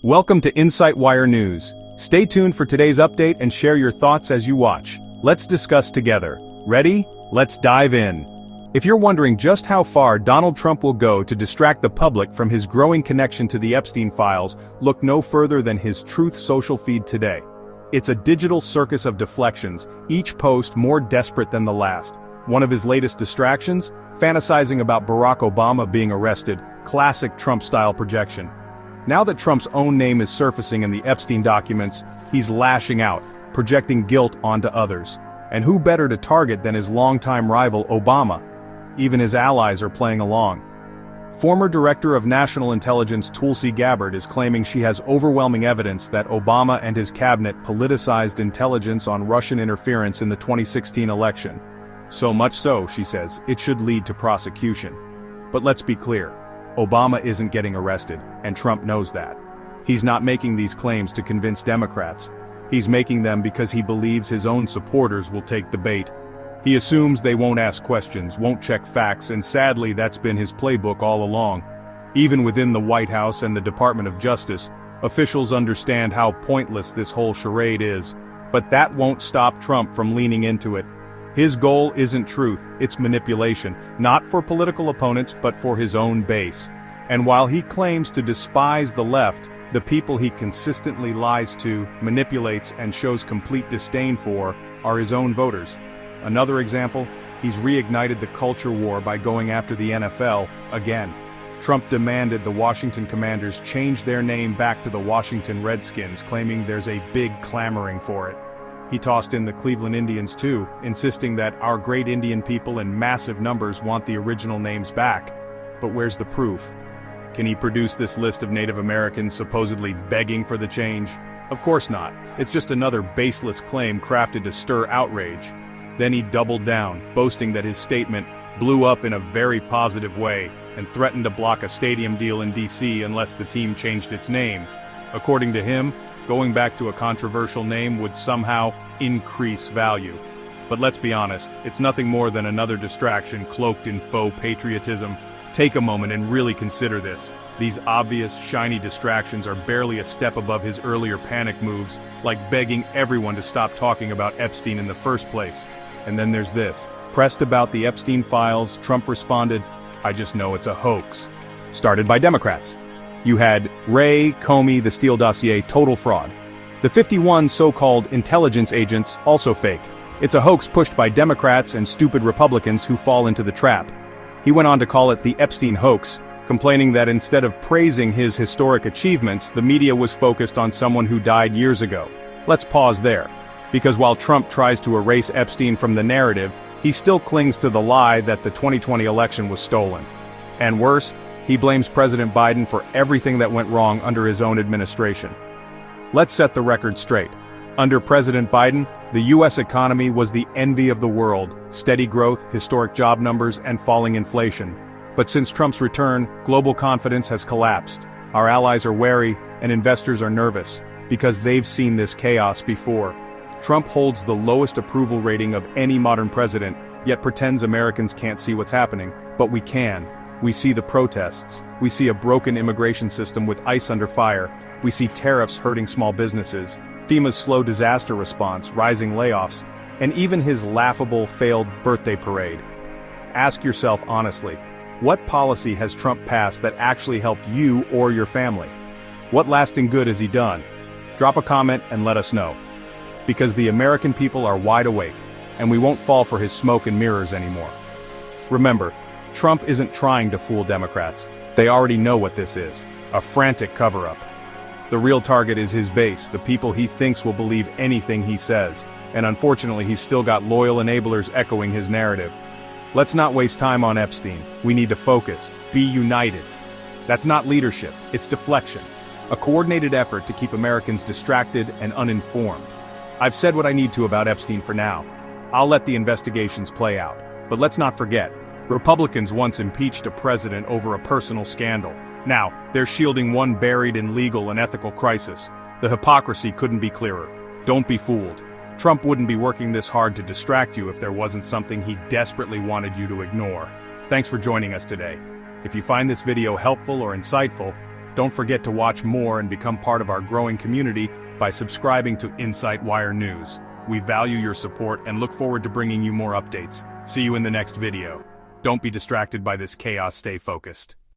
Welcome to Insight Wire News. Stay tuned for today's update and share your thoughts as you watch. Let's discuss together. Ready? Let's dive in. If you're wondering just how far Donald Trump will go to distract the public from his growing connection to the Epstein files, look no further than his Truth Social feed today. It's a digital circus of deflections, each post more desperate than the last. One of his latest distractions? Fantasizing about Barack Obama being arrested, classic Trump-style projection. Now that Trump's own name is surfacing in the Epstein documents, he's lashing out, projecting guilt onto others. And who better to target than his longtime rival Obama? Even his allies are playing along. Former Director of National Intelligence Tulsi Gabbard is claiming she has overwhelming evidence that Obama and his cabinet politicized intelligence on Russian interference in the 2016 election. So much so, she says, it should lead to prosecution. But let's be clear. Obama isn't getting arrested, and Trump knows that. He's not making these claims to convince Democrats. He's making them because he believes his own supporters will take the bait. He assumes they won't ask questions, won't check facts, and sadly that's been his playbook all along. Even within the White House and the Department of Justice, officials understand how pointless this whole charade is. But that won't stop Trump from leaning into it. His goal isn't truth, it's manipulation, not for political opponents but for his own base. And while he claims to despise the left, the people he consistently lies to, manipulates, and shows complete disdain for are his own voters. Another example, he's reignited the culture war by going after the NFL again. Trump demanded the Washington Commanders change their name back to the Washington Redskins, claiming there's a big clamoring for it. He tossed in the Cleveland Indians too, insisting that our great Indian people in massive numbers want the original names back. But where's the proof? Can he produce this list of Native Americans supposedly begging for the change? Of course not. It's just another baseless claim crafted to stir outrage. Then he doubled down, boasting that his statement blew up in a very positive way, and threatened to block a stadium deal in D.C. unless the team changed its name. According to him, going back to a controversial name would somehow increase value. But let's be honest, it's nothing more than another distraction cloaked in faux patriotism. Take a moment and really consider this. These obvious, shiny distractions are barely a step above his earlier panic moves, like begging everyone to stop talking about Epstein in the first place. And then there's this. Pressed about the Epstein files, Trump responded, "I just know it's a hoax." Started by Democrats. You had Wray, Comey, the Steele dossier, total fraud. The 51 so-called intelligence agents, also fake. It's a hoax pushed by Democrats and stupid Republicans who fall into the trap. He went on to call it the Epstein hoax, complaining that instead of praising his historic achievements, the media was focused on someone who died years ago. Let's pause there. Because while Trump tries to erase Epstein from the narrative, he still clings to the lie that the 2020 election was stolen. And worse, he blames President Biden for everything that went wrong under his own administration. Let's set the record straight. Under President Biden, the U.S. economy was the envy of the world, steady growth, historic job numbers, and falling inflation. But since Trump's return, global confidence has collapsed. Our allies are wary, and investors are nervous, because they've seen this chaos before. Trump holds the lowest approval rating of any modern president, yet pretends Americans can't see what's happening. But we can. We see the protests. We see a broken immigration system with ICE under fire. We see tariffs hurting small businesses, FEMA's slow disaster response, rising layoffs, and even his laughable failed birthday parade. Ask yourself honestly, what policy has Trump passed that actually helped you or your family? What lasting good has he done? Drop a comment and let us know. Because the American people are wide awake, and we won't fall for his smoke and mirrors anymore. Remember, Trump isn't trying to fool Democrats. They already know what this is, a frantic cover-up. The real target is his base, the people he thinks will believe anything he says. And unfortunately, he's still got loyal enablers echoing his narrative. Let's not waste time on Epstein. We need to focus, be united. That's not leadership, it's deflection. A coordinated effort to keep Americans distracted and uninformed. I've said what I need to about Epstein for now. I'll let the investigations play out. But let's not forget, Republicans once impeached a president over a personal scandal. Now, they're shielding one buried in legal and ethical crisis. The hypocrisy couldn't be clearer. Don't be fooled. Trump wouldn't be working this hard to distract you if there wasn't something he desperately wanted you to ignore. Thanks for joining us today. If you find this video helpful or insightful, Don't forget to watch more and become part of our growing community by subscribing to Insight Wire News. We value your support and look forward to bringing you more updates. See you in the next video. Don't be distracted by this chaos, stay focused.